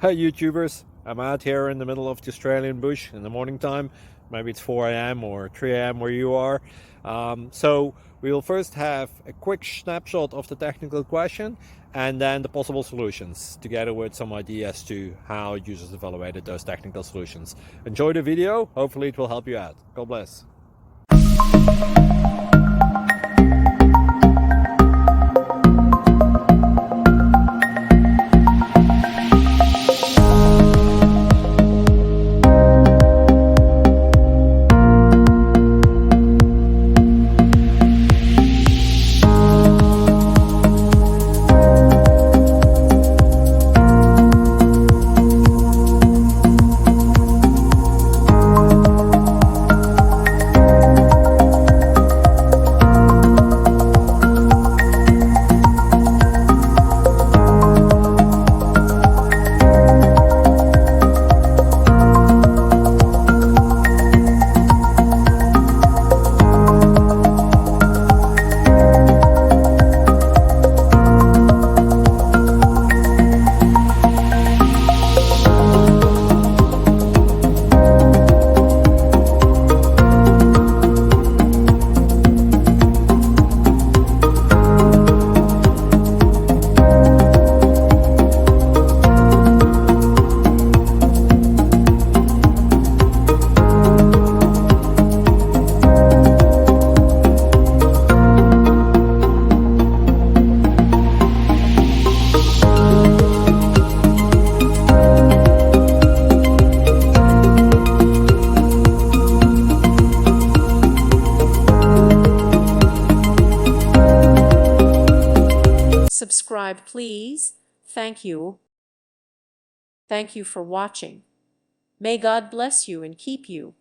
Hi YouTubers, I'm out here in the middle of the Australian bush in the morning time. Maybe it's 4 a.m. or 3 a.m. where you are. So we will first have a quick snapshot of the technical question and then the possible solutions, together with some ideas to how users evaluated those technical solutions. Enjoy the video, hopefully it will help you out. God bless. Subscribe, please. Thank you. Thank you for watching. May God bless you and keep you.